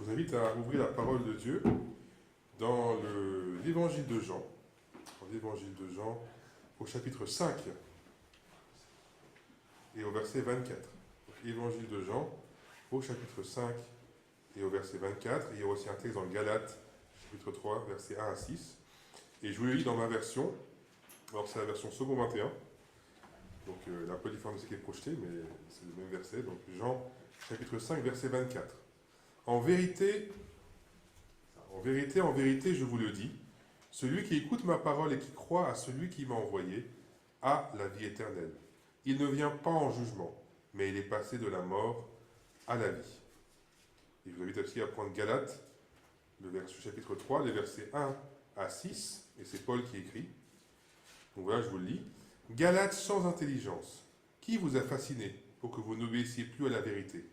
vous invite à ouvrir la parole de Dieu dans l'évangile de Jean, au chapitre 5 et au verset 24. Donc, évangile de Jean, au chapitre 5 et au verset 24. Et il y a aussi un texte dans le Galates, chapitre 3, versets 1 à 6. Et je vous le lis dans ma version. Alors, c'est la version second 21. Donc, elle a un peu différent de ce qui est projeté, mais c'est le même verset. Donc, Jean, chapitre 5, verset 24. En vérité, je vous le dis, celui qui écoute ma parole et qui croit à celui qui m'a envoyé a la vie éternelle. Il ne vient pas en jugement, mais il est passé de la mort à la vie. Et je vous invite aussi à prendre Galates, le chapitre 3, les versets 1 à 6, et c'est Paul qui écrit. Donc voilà, je vous le lis. Galates sans intelligence, qui vous a fasciné pour que vous n'obéissiez plus à la vérité?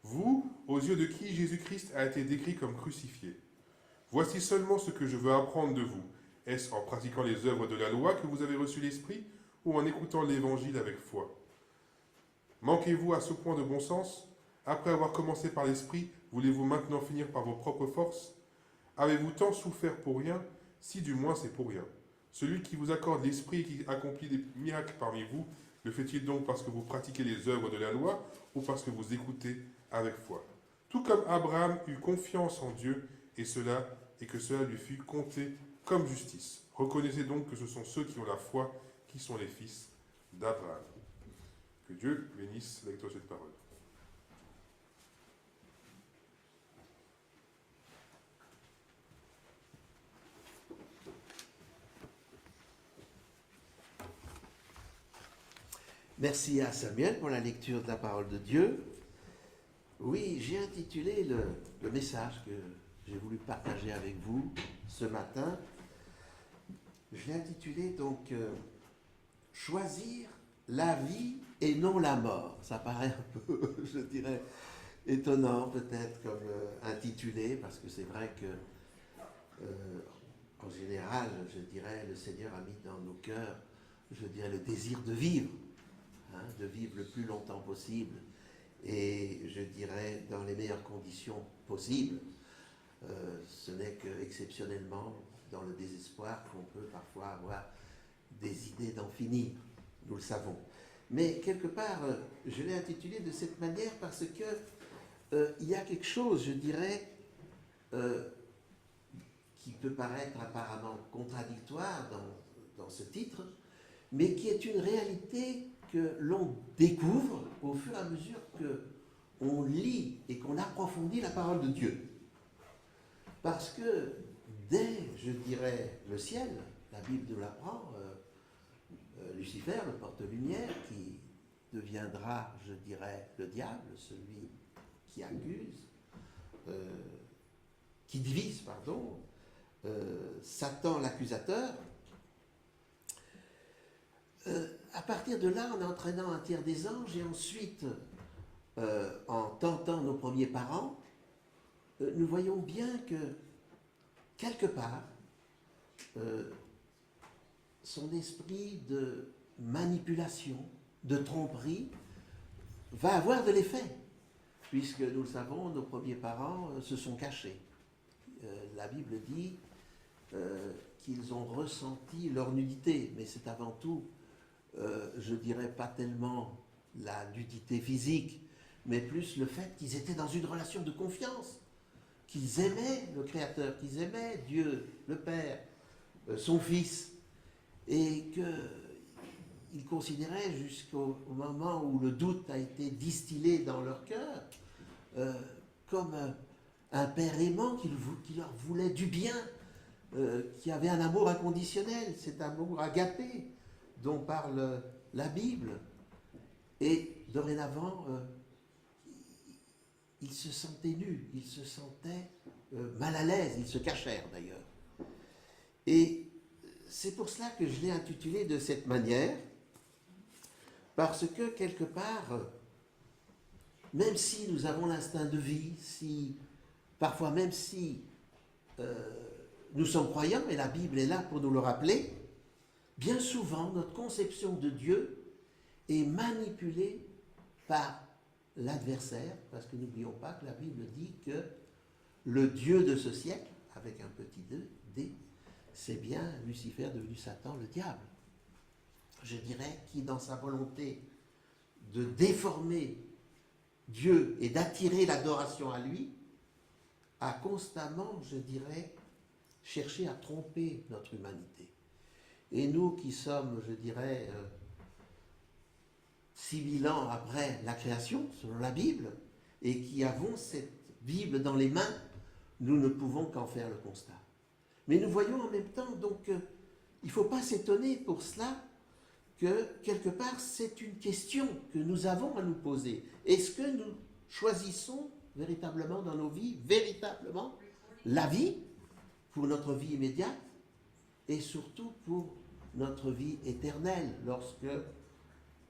Vous, aux yeux de qui Jésus-Christ a été décrit comme crucifié. Voici seulement ce que je veux apprendre de vous. Est-ce en pratiquant les œuvres de la loi que vous avez reçu l'Esprit, ou en écoutant l'Évangile avec foi? Manquez-vous à ce point de bon sens? Après avoir commencé par l'Esprit, voulez-vous maintenant finir par vos propres forces? Avez-vous tant souffert pour rien? Si du moins c'est pour rien. Celui qui vous accorde l'Esprit et qui accomplit des miracles parmi vous, le fait-il donc parce que vous pratiquez les œuvres de la loi, ou parce que vous écoutez avec foi? Tout comme Abraham eut confiance en Dieu, et que cela lui fut compté comme justice. Reconnaissez donc que ce sont ceux qui ont la foi qui sont les fils d'Abraham. Que Dieu bénisse la lecture de cette parole. Merci à Samuel pour la lecture de la parole de Dieu. Oui, j'ai intitulé le message que j'ai voulu partager avec vous ce matin. Je l'ai intitulé donc Choisir la vie et non la mort. Ça paraît un peu, je dirais, étonnant peut-être comme intitulé, parce que c'est vrai que en général, je dirais, le Seigneur a mis dans nos cœurs, je dirais, le désir de vivre. De vivre le plus longtemps possible et je dirais dans les meilleures conditions possibles. Ce n'est qu'exceptionnellement dans le désespoir qu'on peut parfois avoir des idées d'en finir, nous le savons. Mais quelque part, je l'ai intitulé de cette manière parce que il y a quelque chose, je dirais, qui peut paraître apparemment contradictoire dans ce titre, mais qui est une réalité que l'on découvre au fur et à mesure qu'on lit et qu'on approfondit la parole de Dieu. Parce que dès, je dirais, le ciel, la Bible nous l'apprend, Lucifer, le porte-lumière, qui deviendra, je dirais, le diable, celui qui accuse, qui divise, pardon, Satan l'accusateur. À partir de là, en entraînant un tiers des anges et ensuite en tentant nos premiers parents, nous voyons bien que quelque part, son esprit de manipulation, de tromperie, va avoir de l'effet, puisque nous le savons, nos premiers parents se sont cachés. La Bible dit qu'ils ont ressenti leur nudité, mais c'est avant tout je dirais pas tellement la nudité physique, mais plus le fait qu'ils étaient dans une relation de confiance, qu'ils aimaient le Créateur, qu'ils aimaient Dieu, le Père, son Fils, et qu'ils considéraient jusqu'au moment où le doute a été distillé dans leur cœur, comme un Père aimant qui leur voulait du bien, qui avait un amour inconditionnel, cet amour agapé, dont parle la Bible. Et dorénavant, ils se sentaient nus, ils se sentaient mal à l'aise, ils se cachèrent d'ailleurs. Et c'est pour cela que je l'ai intitulé de cette manière, parce que quelque part, même si nous avons l'instinct de vie, parfois même si nous sommes croyants, et la Bible est là pour nous le rappeler, bien souvent, notre conception de Dieu est manipulée par l'adversaire, parce que n'oublions pas que la Bible dit que le Dieu de ce siècle, avec un petit d, c'est bien Lucifer devenu Satan, le diable. Je dirais qui, dans sa volonté de déformer Dieu et d'attirer l'adoration à lui, a constamment, je dirais, cherché à tromper notre humanité. Et nous qui sommes, je dirais, 6000 ans après la création, selon la Bible, et qui avons cette Bible dans les mains, nous ne pouvons qu'en faire le constat. Mais nous voyons en même temps, donc, il ne faut pas s'étonner pour cela que, quelque part, c'est une question que nous avons à nous poser. Est-ce que nous choisissons véritablement dans nos vies, véritablement, la vie pour notre vie immédiate et surtout pour notre vie éternelle, lorsque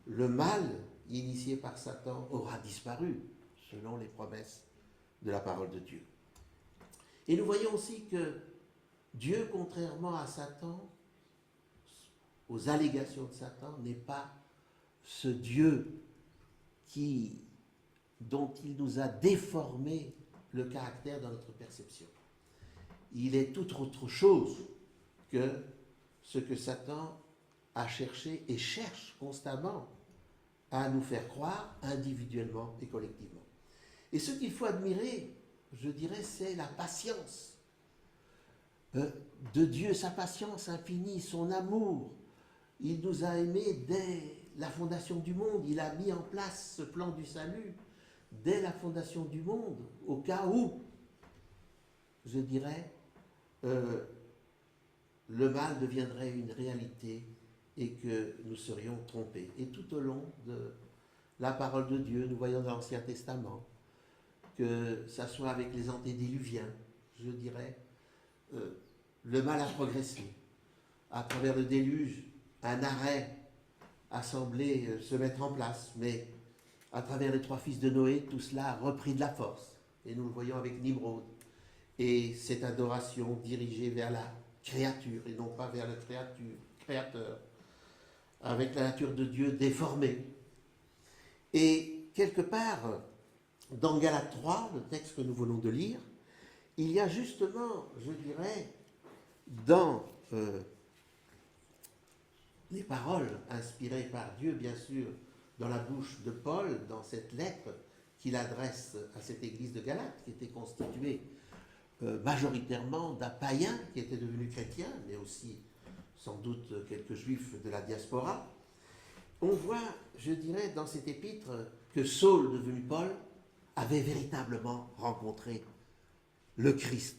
le mal initié par Satan aura disparu, selon les promesses de la parole de Dieu. Et nous voyons aussi que Dieu, contrairement à Satan, aux allégations de Satan, n'est pas ce Dieu dont il nous a déformé le caractère dans notre perception. Il est tout autre chose que ce que Satan a cherché et cherche constamment à nous faire croire individuellement et collectivement. Et ce qu'il faut admirer, je dirais, c'est la patience de Dieu, sa patience infinie, son amour. Il nous a aimés dès la fondation du monde. Il a mis en place ce plan du salut dès la fondation du monde, au cas où, je dirais, le mal deviendrait une réalité et que nous serions trompés. Et tout au long de la parole de Dieu, nous voyons dans l'Ancien Testament que ça soit avec les antédiluviens, je dirais, le mal a progressé. À travers le déluge, un arrêt a semblé se mettre en place, mais à travers les 3 fils de Noé, tout cela a repris de la force. Et nous le voyons avec Nimrod. Et cette adoration dirigée vers la créature et non pas vers le créateur, avec la nature de Dieu déformée. Et quelque part, dans Galates 3, le texte que nous venons de lire, il y a justement, je dirais, dans les paroles inspirées par Dieu, bien sûr, dans la bouche de Paul, dans cette lettre qu'il adresse à cette église de Galate, qui était constituée majoritairement d'un païen qui était devenu chrétien, mais aussi sans doute quelques juifs de la diaspora. On voit, je dirais, dans cet épître que Saul, devenu Paul, avait véritablement rencontré le Christ,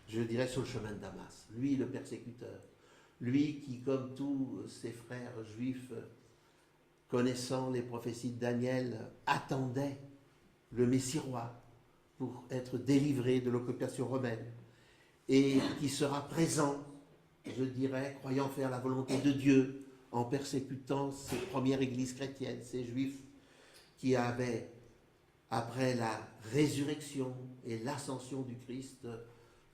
je dirais, sur le chemin de Damas. Lui, le persécuteur. Lui qui, comme tous ses frères juifs, connaissant les prophéties de Daniel, attendait le Messie roi pour être délivré de l'occupation romaine et qui sera présent, je dirais, croyant faire la volonté de Dieu en persécutant ces premières églises chrétiennes, ces juifs qui avaient, après la résurrection et l'ascension du Christ,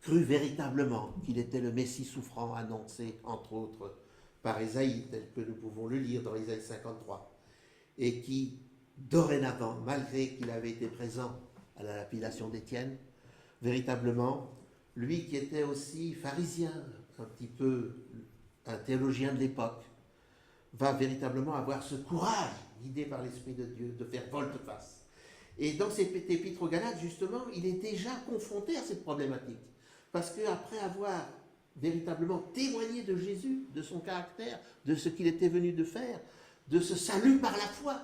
cru véritablement qu'il était le Messie souffrant annoncé, entre autres, par Ésaïe, tel que nous pouvons le lire dans Ésaïe 53, et qui, dorénavant, malgré qu'il avait été présent à la lapidation d'Étienne, véritablement, lui qui était aussi pharisien, un petit peu un théologien de l'époque, va véritablement avoir ce courage, guidé par l'Esprit de Dieu, de faire volte-face. Et dans cet épître aux Galates, justement, il est déjà confronté à cette problématique. Parce qu'après avoir véritablement témoigné de Jésus, de son caractère, de ce qu'il était venu de faire, de ce salut par la foi,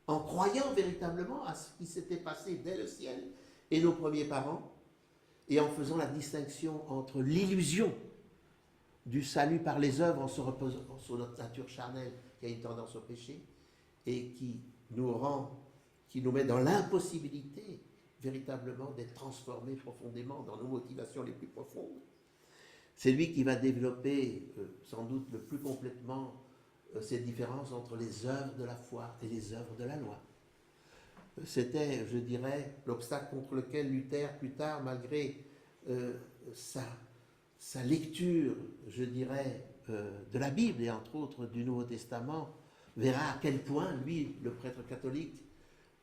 en croyant véritablement à ce qui s'était passé dès le ciel et nos premiers parents, et en faisant la distinction entre l'illusion du salut par les œuvres en se reposant sur notre nature charnelle qui a une tendance au péché et qui nous met dans l'impossibilité véritablement d'être transformés profondément dans nos motivations les plus profondes. C'est lui qui va développer sans doute le plus complètement cette différence entre les œuvres de la foi et les œuvres de la loi. C'était, je dirais, l'obstacle contre lequel Luther, plus tard, malgré sa lecture, je dirais, de la Bible et entre autres du Nouveau Testament, verra à quel point, lui, le prêtre catholique,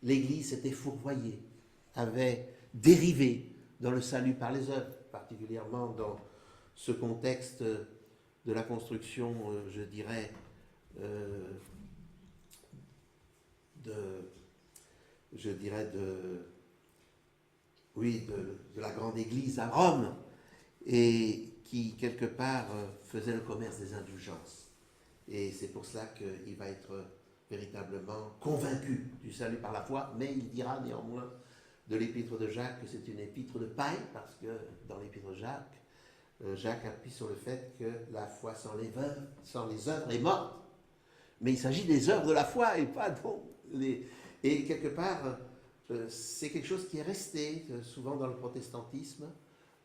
l'Église s'était fourvoyée, avait dérivé dans le salut par les œuvres, particulièrement dans ce contexte de la construction, je dirais, de la grande église à Rome, et qui, quelque part, faisait le commerce des indulgences. Et c'est pour cela qu'il va être véritablement convaincu du salut par la foi, mais il dira néanmoins de l'épître de Jacques que c'est une épître de paille, parce que dans l'épître de Jacques, Jacques appuie sur le fait que la foi sans les œuvres est morte. Mais il s'agit des œuvres de la foi et pas donc les... Et quelque part, c'est quelque chose qui est resté souvent dans le protestantisme,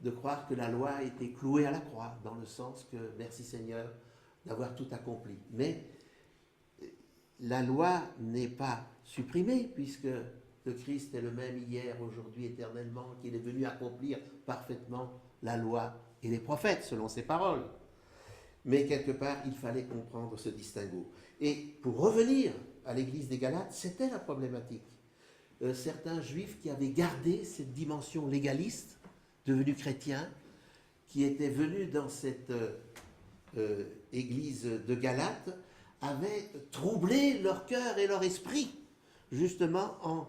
de croire que la loi a été clouée à la croix, dans le sens que merci Seigneur d'avoir tout accompli. Mais la loi n'est pas supprimée, puisque le Christ est le même hier, aujourd'hui, éternellement, qu'il est venu accomplir parfaitement la loi et les prophètes, selon ses paroles. Mais quelque part, il fallait comprendre ce distinguo. Et pour revenir à l'église des Galates, c'était la problématique. Certains juifs qui avaient gardé cette dimension légaliste, devenus chrétiens, qui étaient venus dans cette église de Galates, avaient troublé leur cœur et leur esprit, justement en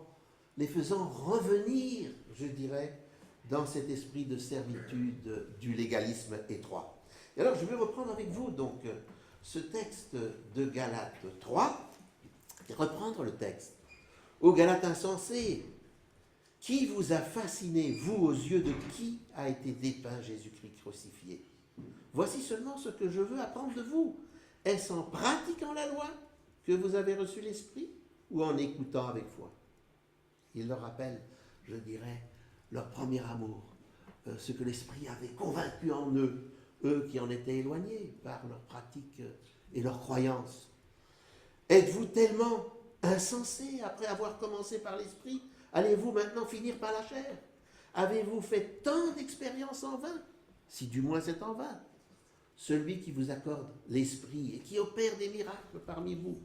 les faisant revenir, je dirais, dans cet esprit de servitude du légalisme étroit. Et alors, je vais reprendre avec vous donc ce texte de Galates 3, et reprendre le texte. Ô Galates insensés, qui vous a fasciné, vous, aux yeux de qui a été dépeint Jésus-Christ crucifié? Voici seulement ce que je veux apprendre de vous. Est-ce en pratiquant la loi que vous avez reçu l'Esprit, ou en écoutant avec foi? Il leur rappelle, je dirais, leur premier amour, ce que l'Esprit avait convaincu en eux, eux qui en étaient éloignés par leur pratique et leur croyance. Êtes-vous tellement insensés après avoir commencé par l'Esprit? Allez-vous maintenant finir par la chair? Avez-vous fait tant d'expériences en vain? Si du moins c'est en vain. Celui qui vous accorde l'Esprit et qui opère des miracles parmi vous,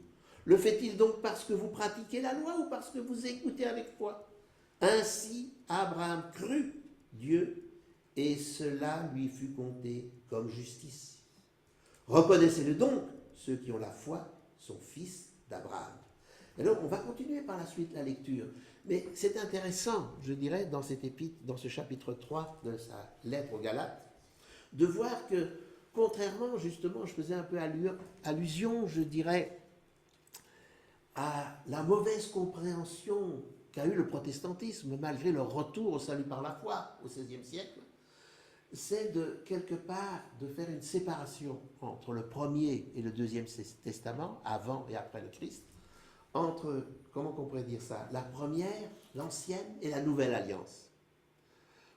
le fait-il donc parce que vous pratiquez la loi ou parce que vous écoutez avec foi? Ainsi Abraham crut Dieu et cela lui fut compté comme justice. Reconnaissez-le donc, ceux qui ont la foi sont fils d'Abraham. Alors on va continuer par la suite la lecture, mais c'est intéressant, je dirais, dans cet épître, dans ce chapitre 3 de sa lettre aux Galates, de voir que, contrairement justement, je faisais un peu allusion, je dirais, à la mauvaise compréhension qu'a eu le protestantisme malgré leur retour au salut par la foi au XVIe siècle, c'est de quelque part de faire une séparation entre le premier et le deuxième testament, avant et après le Christ, entre, comment on pourrait dire ça, la première, l'ancienne et la nouvelle alliance.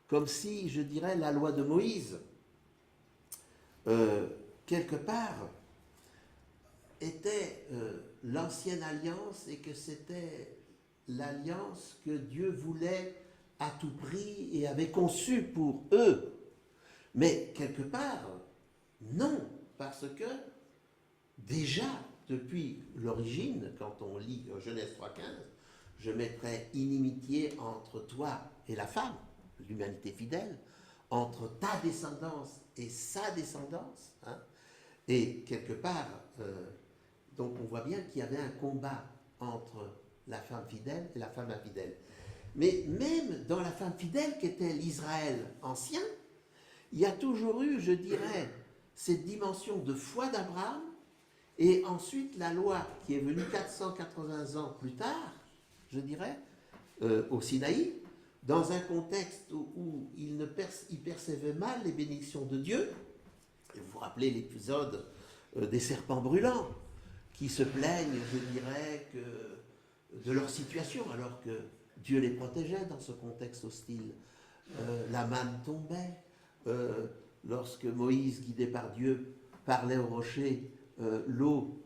Comme si, je dirais, la loi de Moïse, quelque part, était l'ancienne alliance et que c'était l'alliance que Dieu voulait à tout prix et avait conçue pour eux. Mais quelque part, non, parce que déjà, depuis l'origine, quand on lit Genèse 3,15, je mettrai inimitié entre toi et la femme, l'humanité fidèle, entre ta descendance et sa descendance. Hein, et quelque part, donc on voit bien qu'il y avait un combat entre la femme fidèle et la femme infidèle. Mais même dans la femme fidèle qu'était l'Israël ancien, il y a toujours eu, je dirais, cette dimension de foi d'Abraham, et ensuite la loi qui est venue 480 ans plus tard, je dirais, au Sinaï, dans un contexte où il percevait mal les bénédictions de Dieu. Et vous vous rappelez l'épisode des serpents brûlants, qui se plaignent, je dirais, de leur situation, alors que Dieu les protégeait dans ce contexte hostile. La manne tombait. Lorsque Moïse, guidé par Dieu, parlait au rocher, l'eau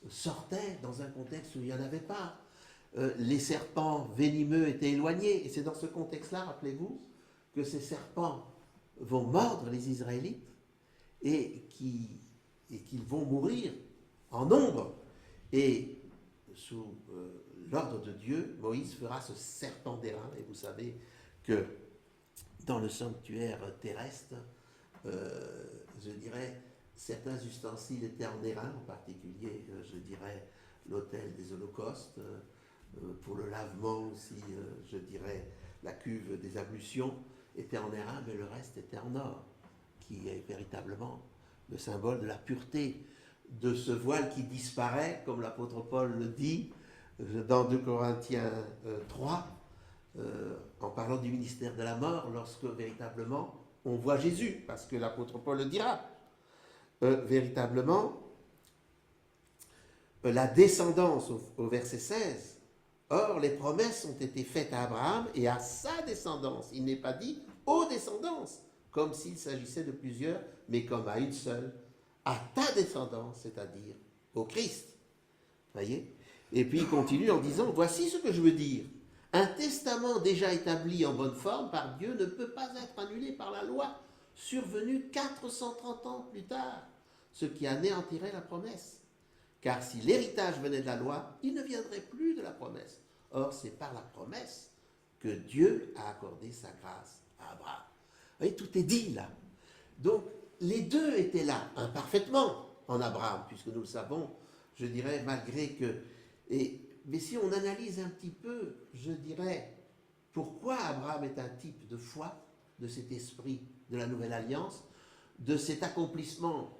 sortait dans un contexte où il n'y en avait pas. Les serpents venimeux étaient éloignés. Et c'est dans ce contexte-là, rappelez-vous, que ces serpents vont mordre les Israélites et qu'ils vont mourir en nombre. Et sous l'ordre de Dieu, Moïse fera ce serpent d'airain. Et vous savez que dans le sanctuaire terrestre, je dirais, certains ustensiles étaient en airain, en particulier, je dirais, l'autel des holocaustes, pour le lavement aussi, je dirais, la cuve des ablutions était en airain, mais le reste était en or, qui est véritablement le symbole de la pureté de ce voile qui disparaît, comme l'apôtre Paul le dit dans 2 Corinthiens 3, en parlant du ministère de la mort, lorsque véritablement on voit Jésus, parce que l'apôtre Paul le dira. Véritablement, la descendance au verset 16. Or, les promesses ont été faites à Abraham et à sa descendance. Il n'est pas dit aux descendances, comme s'il s'agissait de plusieurs, mais comme à une seule, à ta descendance, c'est-à-dire au Christ. Voyez ? Et puis il continue en disant, voici ce que je veux dire. Un testament déjà établi en bonne forme par Dieu ne peut pas être annulé par la loi, survenue 430 ans plus tard, ce qui anéantirait la promesse. Car si l'héritage venait de la loi, il ne viendrait plus de la promesse. Or, c'est par la promesse que Dieu a accordé sa grâce à Abraham. Vous voyez, tout est dit là. Donc, les deux étaient là, imparfaitement, en Abraham, puisque nous le savons, je dirais, malgré que... mais si on analyse un petit peu, je dirais, pourquoi Abraham est un type de foi, de cet esprit de la nouvelle alliance, de cet accomplissement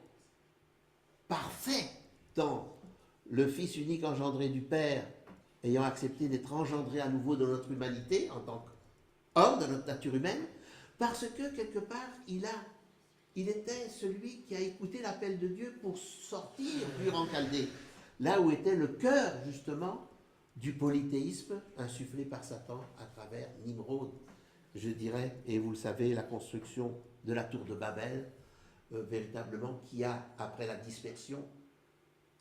parfait dans le Fils unique engendré du Père, ayant accepté d'être engendré à nouveau dans notre humanité, en tant qu'homme, dans notre nature humaine, parce que, quelque part, il était celui qui a écouté l'appel de Dieu pour sortir du rang chaldée, là où était le cœur, justement, du polythéisme insufflé par Satan à travers Nimrod, je dirais, et vous le savez, la construction de la tour de Babel, véritablement, qui a, après la dispersion,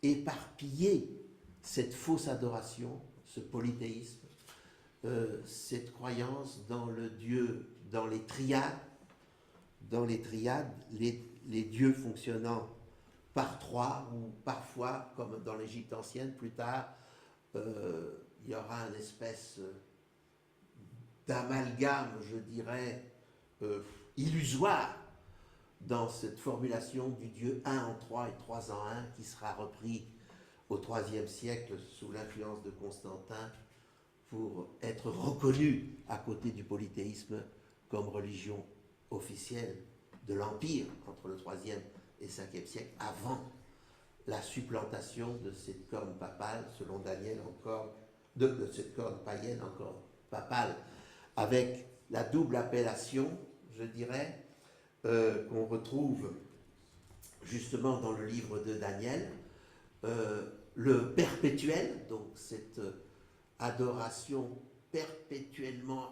éparpillé cette fausse adoration, ce polythéisme, cette croyance dans le Dieu, dans les triades, les dieux fonctionnant par trois, ou parfois, comme dans l'Égypte ancienne, plus tard, il y aura une espèce d'amalgame, je dirais, illusoire dans cette formulation du Dieu un en trois et trois en un, qui sera repris au IIIe siècle sous l'influence de Constantin pour être reconnu à côté du polythéisme comme religion officielle de l'Empire entre le IIIe et Ve siècle, avant la supplantation de cette corne papale, selon Daniel encore, de cette corne païenne encore papale, avec la double appellation, je dirais, qu'on retrouve justement dans le livre de Daniel, le perpétuel, donc cette adoration perpétuellement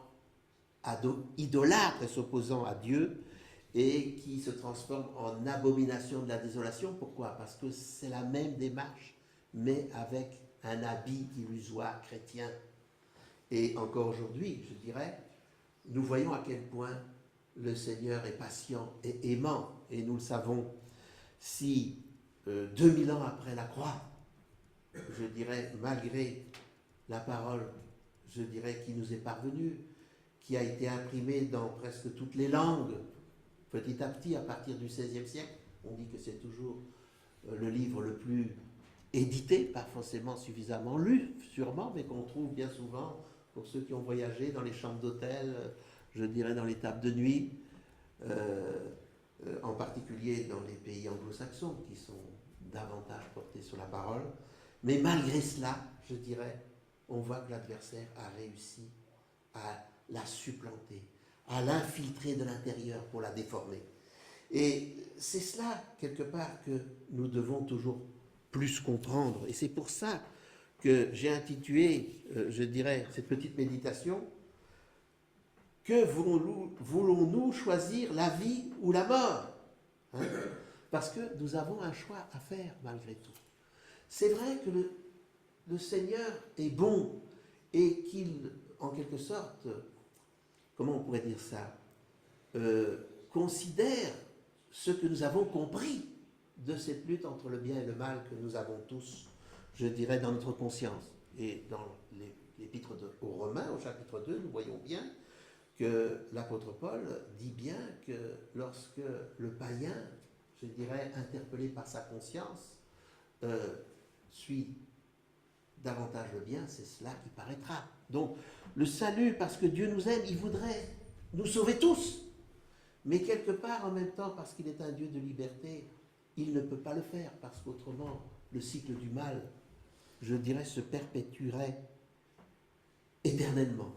idolâtre et s'opposant à Dieu, et qui se transforme en abomination de la désolation. Pourquoi ? Parce que c'est la même démarche, mais avec un habit illusoire chrétien. Et encore aujourd'hui, je dirais, nous voyons à quel point le Seigneur est patient et aimant, et nous le savons. Si 2000 ans après la croix, je dirais, malgré la parole, je dirais, qui nous est parvenue, qui a été imprimée dans presque toutes les langues, petit à petit, à partir du XVIe siècle, on dit que c'est toujours le livre le plus édité, pas forcément suffisamment lu, sûrement, mais qu'on trouve bien souvent, pour ceux qui ont voyagé dans les chambres d'hôtel, je dirais dans les tables de nuit, en particulier dans les pays anglo-saxons, qui sont davantage portés sur la parole. Mais malgré cela, je dirais, on voit que l'adversaire a réussi à la supplanter, à l'infiltrer de l'intérieur pour la déformer. Et c'est cela, quelque part, que nous devons toujours plus comprendre. Et c'est pour ça que j'ai intitulé, je dirais, cette petite méditation, « Que voulons-nous choisir, la vie ou la mort ?» Parce que nous avons un choix à faire, malgré tout. C'est vrai que le Seigneur est bon et qu'il, en quelque sorte, comment on pourrait dire ça, considère ce que nous avons compris de cette lutte entre le bien et le mal que nous avons tous, je dirais, dans notre conscience. Et dans l'épître aux Romains, au chapitre 2, nous voyons bien que l'apôtre Paul dit bien que lorsque le païen, je dirais, interpellé par sa conscience, suit davantage le bien, c'est cela qui paraîtra. Donc, le salut, parce que Dieu nous aime, il voudrait nous sauver tous. Mais quelque part, en même temps, parce qu'il est un Dieu de liberté, il ne peut pas le faire, parce qu'autrement, le cycle du mal, je dirais, se perpétuerait éternellement.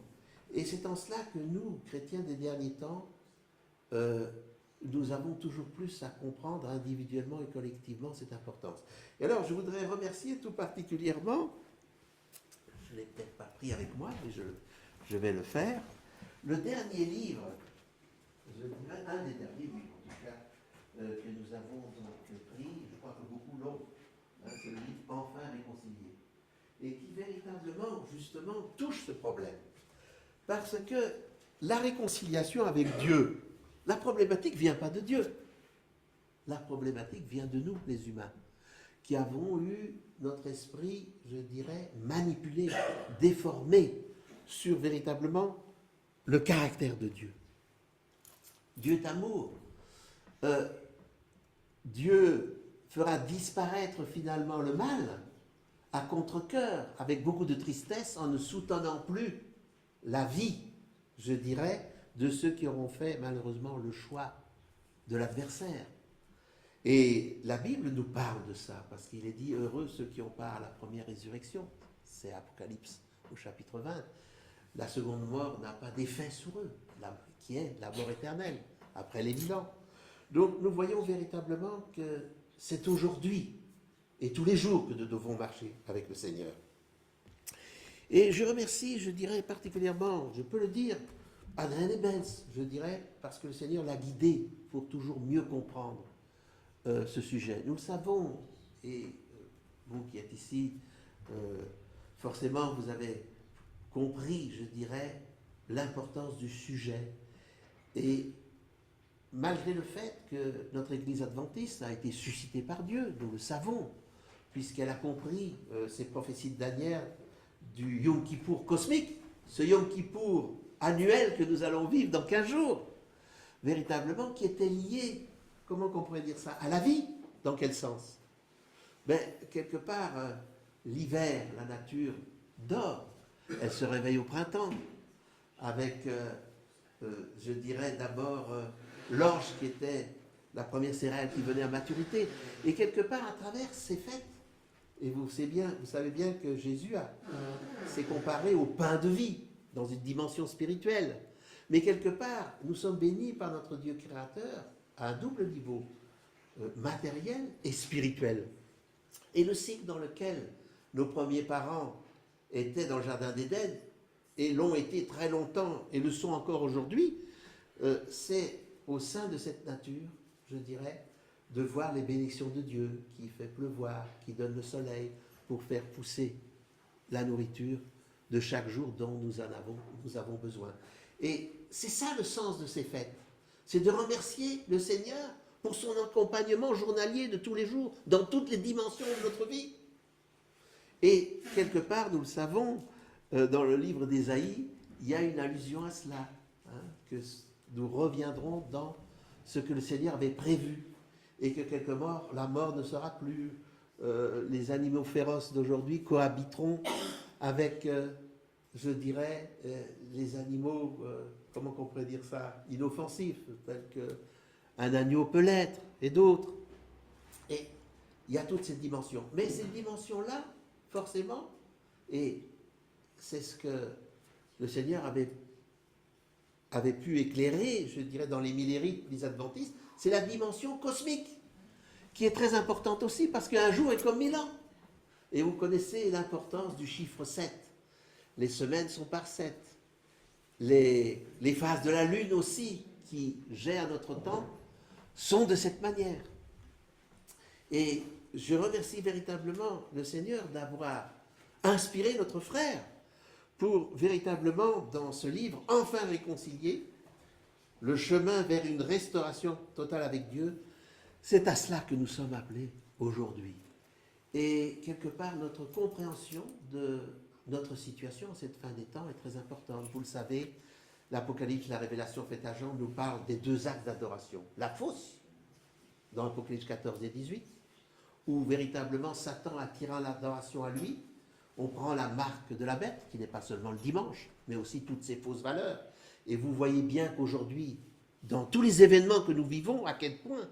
Et c'est en cela que nous, chrétiens des derniers temps, nous avons toujours plus à comprendre individuellement et collectivement cette importance. Et alors, je voudrais remercier tout particulièrement, je ne l'ai peut-être pas pris avec moi, mais je vais le faire, le dernier livre, je dirais un des derniers livres en tout cas, que nous avons donc pris, je crois que beaucoup l'ont, c'est le livre Enfin réconcilié, et qui véritablement, justement, touche ce problème. Parce que la réconciliation avec Dieu, la problématique ne vient pas de Dieu. La problématique vient de nous, les humains, qui avons eu notre esprit, je dirais, manipulé, déformé sur véritablement le caractère de Dieu. Dieu est amour. Dieu fera disparaître finalement le mal à contre-cœur, avec beaucoup de tristesse, en ne soutenant plus la vie, je dirais, de ceux qui auront fait malheureusement le choix de l'adversaire. Et la Bible nous parle de ça, parce qu'il est dit heureux ceux qui ont part à la première résurrection. C'est Apocalypse au chapitre 20. La seconde mort n'a pas d'effet sur eux, qui est la mort éternelle, après les 1000 ans. Donc nous voyons véritablement que c'est aujourd'hui et tous les jours que nous devons marcher avec le Seigneur. Et je remercie, je dirais particulièrement, je peux le dire, Adrien Ebens, je dirais, parce que le Seigneur l'a guidé pour toujours mieux comprendre ce sujet. Nous le savons, et vous qui êtes ici, forcément vous avez compris, je dirais, l'importance du sujet. Et malgré le fait que notre Église adventiste a été suscitée par Dieu, nous le savons, puisqu'elle a compris ces prophéties de Daniel du Yom Kippour cosmique, ce Yom Kippour annuel que nous allons vivre dans 15 jours, véritablement qui était lié, comment on pourrait dire ça, à la vie. Dans quel sens? Ben, quelque part, l'hiver, la nature dort, elle se réveille au printemps, avec, je dirais d'abord, l'orge qui était la première céréale qui venait à maturité, et quelque part, à travers ces fêtes, et vous savez bien que Jésus s'est comparé au pain de vie, dans une dimension spirituelle. Mais quelque part, nous sommes bénis par notre Dieu créateur à un double niveau, matériel et spirituel. Et le cycle dans lequel nos premiers parents étaient dans le jardin d'Éden, et l'ont été très longtemps, et le sont encore aujourd'hui, c'est au sein de cette nature, je dirais, de voir les bénédictions de Dieu qui fait pleuvoir, qui donne le soleil pour faire pousser la nourriture de chaque jour dont nous avons besoin. Et c'est ça le sens de ces fêtes. C'est de remercier le Seigneur pour son accompagnement journalier de tous les jours, dans toutes les dimensions de notre vie. Et quelque part, nous le savons, dans le livre d'Ésaïe, il y a une allusion à cela, que nous reviendrons dans ce que le Seigneur avait prévu, et que quelque part, la mort ne sera plus. Les animaux féroces d'aujourd'hui cohabiteront avec, je dirais, les animaux, comment on pourrait dire ça, inoffensifs, tels qu'un agneau peut l'être, et d'autres. Et il y a toutes ces dimensions. Mais ces dimensions-là, forcément, et c'est ce que le Seigneur avait pu éclairer, je dirais, dans les millérites, les adventistes, c'est la dimension cosmique, qui est très importante aussi, parce qu'un jour est comme 1000 ans. Et vous connaissez l'importance du chiffre 7. Les semaines sont par 7. Les phases de la Lune aussi, qui gèrent notre temps, sont de cette manière. Et je remercie véritablement le Seigneur d'avoir inspiré notre frère pour véritablement, dans ce livre, enfin réconcilier le chemin vers une restauration totale avec Dieu. C'est à cela que nous sommes appelés aujourd'hui. Et quelque part, notre compréhension de notre situation en cette fin des temps est très importante. Vous le savez, l'Apocalypse, la révélation faite à Jean nous parle des deux actes d'adoration. La fausse, dans Apocalypse 14 et 18, où véritablement Satan attirant l'adoration à lui, on prend la marque de la bête, qui n'est pas seulement le dimanche, mais aussi toutes ses fausses valeurs. Et vous voyez bien qu'aujourd'hui, dans tous les événements que nous vivons, à quel point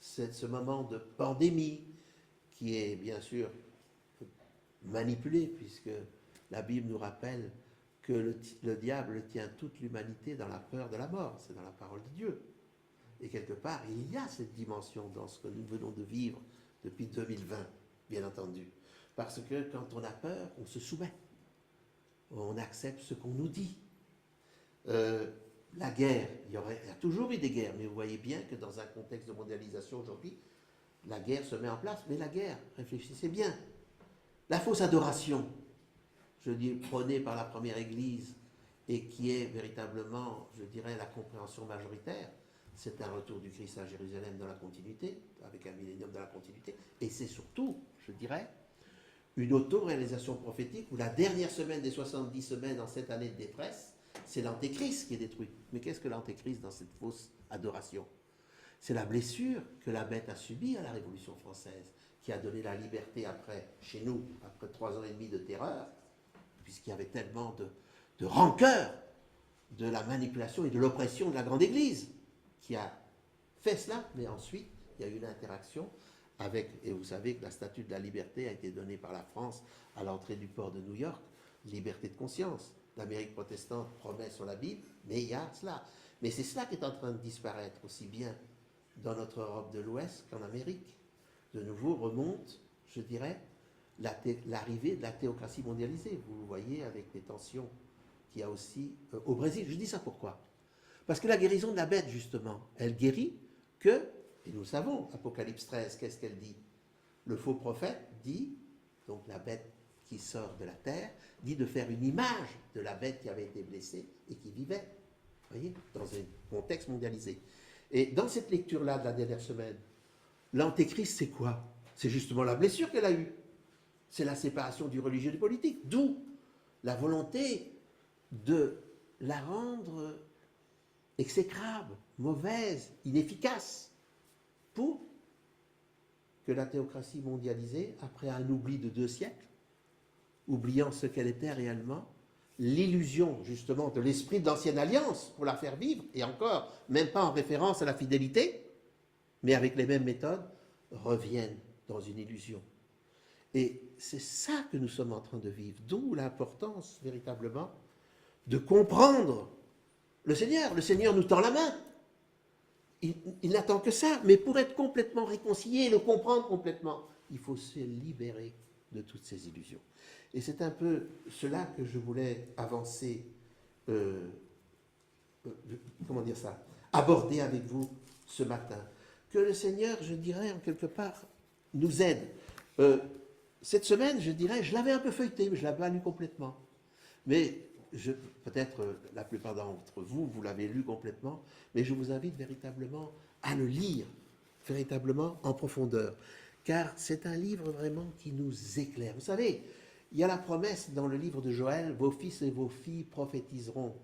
c'est ce moment de pandémie, qui est bien sûr manipulé, puisque la Bible nous rappelle que le diable tient toute l'humanité dans la peur de la mort, c'est dans la parole de Dieu. Et quelque part, il y a cette dimension dans ce que nous venons de vivre depuis 2020, bien entendu. Parce que quand on a peur, on se soumet. On accepte ce qu'on nous dit. La guerre, il y a toujours eu des guerres, mais vous voyez bien que dans un contexte de mondialisation aujourd'hui, la guerre se met en place. Mais la guerre, réfléchissez bien. La fausse adoration, je dis, prônée par la première Église, et qui est véritablement, je dirais, la compréhension majoritaire, c'est un retour du Christ à Jérusalem dans la continuité, avec un millénium dans la continuité, et c'est surtout, je dirais, une auto-réalisation prophétique où la dernière semaine des 70 semaines en cette année de détresse, c'est l'antéchrist qui est détruit. Mais qu'est-ce que l'antéchrist dans cette fausse adoration? C'est la blessure que la bête a subie à la Révolution française, qui a donné la liberté après, chez nous, après 3 ans et demi de terreur, puisqu'il y avait tellement de rancœur de la manipulation et de l'oppression de la grande Église, qui a fait cela, mais ensuite, il y a eu une interaction avec, et vous savez que la statue de la liberté a été donnée par la France à l'entrée du port de New York, liberté de conscience. L'Amérique protestante promet sur la Bible, mais il y a cela. Mais c'est cela qui est en train de disparaître aussi bien dans notre Europe de l'Ouest qu'en Amérique. De nouveau remonte, je dirais, l'arrivée de la théocratie mondialisée. Vous le voyez avec les tensions qu'il y a aussi au Brésil. Je dis ça pourquoi? Parce que la guérison de la bête, justement, elle guérit que, et nous savons, Apocalypse 13, qu'est-ce qu'elle dit? Le faux prophète dit, donc la bête qui sort de la terre, dit de faire une image de la bête qui avait été blessée et qui vivait, vous voyez, dans un contexte mondialisé. Et dans cette lecture-là de la dernière semaine, l'antéchrist, c'est quoi? C'est justement la blessure qu'elle a eue. C'est la séparation du religieux et du politique. D'où la volonté de la rendre exécrable, mauvaise, inefficace, pour que la théocratie mondialisée, après un oubli de 2 siècles, oubliant ce qu'elle était réellement, l'illusion justement de l'esprit de l'ancienne alliance pour la faire vivre, et encore, même pas en référence à la fidélité, mais avec les mêmes méthodes, reviennent dans une illusion. Et c'est ça que nous sommes en train de vivre, d'où l'importance véritablement de comprendre le Seigneur. Le Seigneur nous tend la main. Il n'attend que ça, mais pour être complètement réconcilié et le comprendre complètement, il faut se libérer de toutes ces illusions. Et c'est un peu cela que je voulais avancer, comment dire ça, aborder avec vous ce matin. Que le Seigneur, je dirais, en quelque part, nous aide. Cette semaine, je dirais, je l'avais un peu feuilleté, mais je ne l'avais pas lu complètement. Mais peut-être la plupart d'entre vous, vous l'avez lu complètement, mais je vous invite véritablement à le lire, véritablement en profondeur. Car c'est un livre vraiment qui nous éclaire. Vous savez, il y a la promesse dans le livre de Joël, vos fils et vos filles prophétiseront,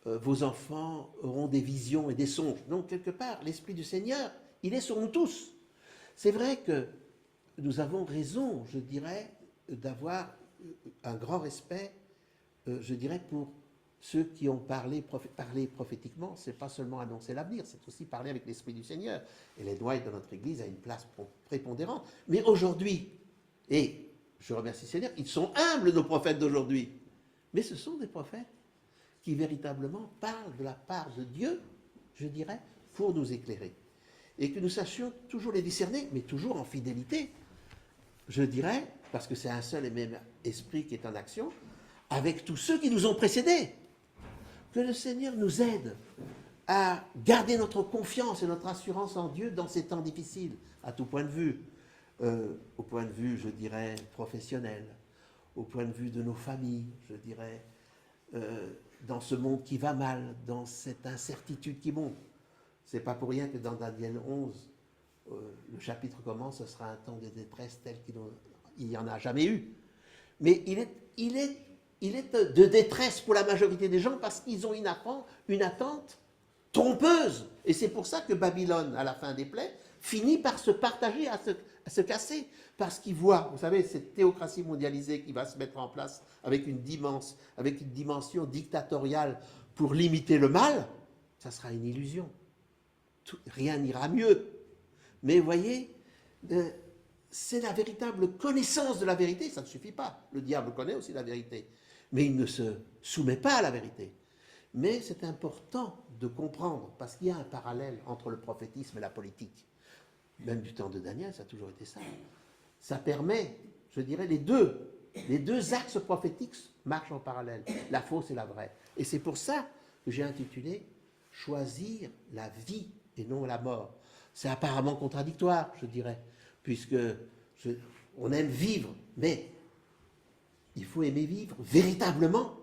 vos enfants auront des visions et des songes. Donc, quelque part, l'Esprit du Seigneur, il est sur nous tous. C'est vrai que nous avons raison, je dirais, d'avoir un grand respect, je dirais, pour ceux qui ont parlé prophétiquement. Ce n'est pas seulement annoncer l'avenir, c'est aussi parler avec l'Esprit du Seigneur. Et les White dans notre Église a une place prépondérante. Mais aujourd'hui, et je remercie le Seigneur, ils sont humbles, nos prophètes d'aujourd'hui. Mais ce sont des prophètes qui véritablement parlent de la part de Dieu, je dirais, pour nous éclairer. Et que nous sachions toujours les discerner, mais toujours en fidélité, je dirais, parce que c'est un seul et même esprit qui est en action, avec tous ceux qui nous ont précédés. Que le Seigneur nous aide à garder notre confiance et notre assurance en Dieu dans ces temps difficiles, à tout point de vue. Au point de vue, je dirais, professionnel, au point de vue de nos familles, je dirais, dans ce monde qui va mal, dans cette incertitude qui monte. Ce n'est pas pour rien que dans Daniel 11, le chapitre commence, ce sera un temps de détresse tel qu'il n'y en a jamais eu. Mais il est il est de détresse pour la majorité des gens parce qu'ils ont une attente trompeuse. Et c'est pour ça que Babylone, à la fin des plaies, finit par se partager, à se casser. Parce qu'ils voient, vous savez, cette théocratie mondialisée qui va se mettre en place avec une dimension dictatoriale pour limiter le mal, ça sera une illusion. Rien n'ira mieux. Mais vous voyez, c'est la véritable connaissance de la vérité, ça ne suffit pas. Le diable connaît aussi la vérité, mais il ne se soumet pas à la vérité. Mais c'est important de comprendre, parce qu'il y a un parallèle entre le prophétisme et la politique. Même du temps de Daniel, ça a toujours été ça. Ça permet, je dirais, les deux axes prophétiques marchent en parallèle, la fausse et la vraie. Et c'est pour ça que j'ai intitulé « Choisir la vie et non la mort ». C'est apparemment contradictoire, je dirais, puisque on aime vivre, mais il faut aimer vivre véritablement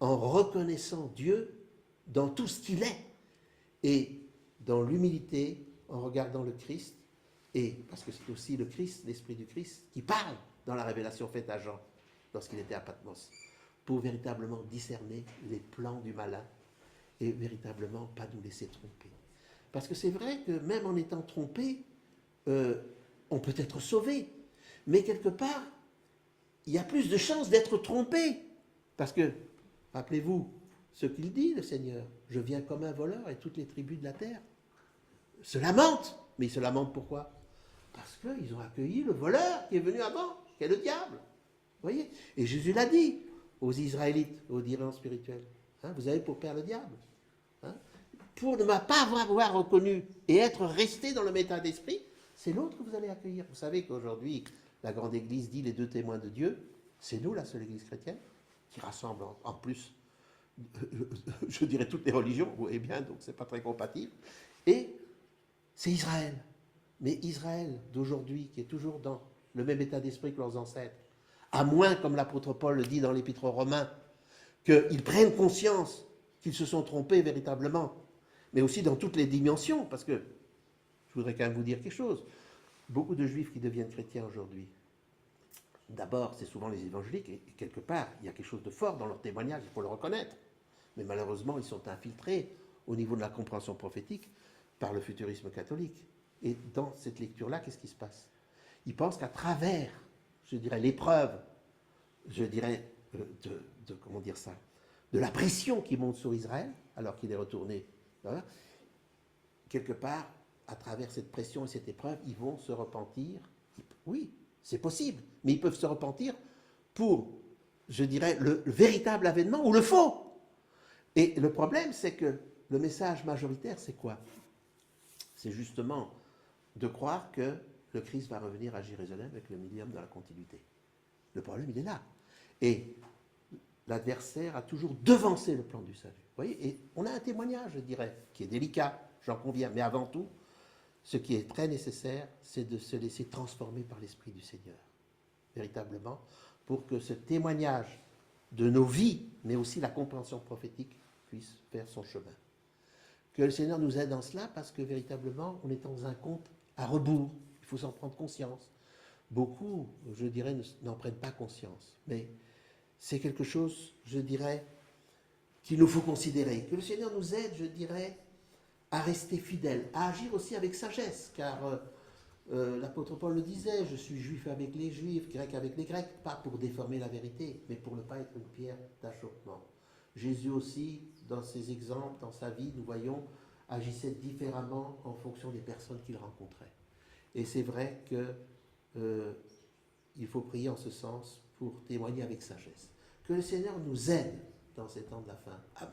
en reconnaissant Dieu dans tout ce qu'il est et dans l'humilité, en regardant le Christ, et parce que c'est aussi le Christ, l'Esprit du Christ, qui parle dans la révélation faite à Jean lorsqu'il était à Patmos, pour véritablement discerner les plans du malin et véritablement pas nous laisser tromper. Parce que c'est vrai que même en étant trompé, on peut être sauvé, mais quelque part, il y a plus de chances d'être trompé, parce que, rappelez-vous ce qu'il dit, le Seigneur, « Je viens comme un voleur et toutes les tribus de la terre se lamentent. » Mais ils se lamentent pourquoi? Parce qu'ils ont accueilli le voleur qui est venu avant, qui est le diable. Vous voyez? Et Jésus l'a dit aux Israélites, aux dirigeants spirituels. Hein, vous avez pour père le diable. Hein? Pour ne pas avoir reconnu et être resté dans le même état d'esprit, c'est l'autre que vous allez accueillir. Vous savez qu'aujourd'hui, la grande église dit les deux témoins de Dieu. C'est nous, la seule église chrétienne, qui rassemble en plus, je dirais, toutes les religions. Vous voyez bien, donc c'est pas très compatible. Et c'est Israël. Mais Israël d'aujourd'hui, qui est toujours dans le même état d'esprit que leurs ancêtres, à moins, comme l'apôtre Paul le dit dans l'Épître aux Romains, qu'ils prennent conscience qu'ils se sont trompés véritablement, mais aussi dans toutes les dimensions, parce que, je voudrais quand même vous dire quelque chose, beaucoup de juifs qui deviennent chrétiens aujourd'hui, d'abord, c'est souvent les évangéliques, et quelque part, il y a quelque chose de fort dans leur témoignage, il faut le reconnaître, mais malheureusement, ils sont infiltrés au niveau de la compréhension prophétique par le futurisme catholique. Et dans cette lecture-là, qu'est-ce qui se passe? Ils pensent qu'à travers, je dirais, l'épreuve, je dirais, comment dire ça, de la pression qui monte sur Israël, alors qu'il est retourné, voilà, quelque part, à travers cette pression et cette épreuve, ils vont se repentir. Oui, c'est possible, mais ils peuvent se repentir pour, je dirais, le véritable avènement ou le faux. Et le problème, c'est que le message majoritaire, c'est quoi? C'est justement de croire que le Christ va revenir à Jérusalem avec le millénium dans la continuité. Le problème, il est là. Et l'adversaire a toujours devancé le plan du salut. Vous voyez? Et on a un témoignage, je dirais, qui est délicat, j'en conviens, mais avant tout, ce qui est très nécessaire, c'est de se laisser transformer par l'Esprit du Seigneur, véritablement, pour que ce témoignage de nos vies, mais aussi la compréhension prophétique, puisse faire son chemin. Que le Seigneur nous aide dans cela, parce que véritablement, on est dans un compte à rebours. Il faut s'en prendre conscience. Beaucoup, je dirais, n'en prennent pas conscience. Mais c'est quelque chose, je dirais, qu'il nous faut considérer. Que le Seigneur nous aide, je dirais, à rester fidèles, à agir aussi avec sagesse, car l'apôtre Paul le disait, je suis juif avec les juifs, grec avec les grecs, pas pour déformer la vérité, mais pour ne pas être une pierre d'achoppement. Jésus aussi, dans ses exemples, dans sa vie, nous voyons, agissait différemment en fonction des personnes qu'il rencontrait. Et c'est vrai qu'il faut prier en ce sens pour témoigner avec sagesse. Que le Seigneur nous aide dans ces temps de la fin. Amen.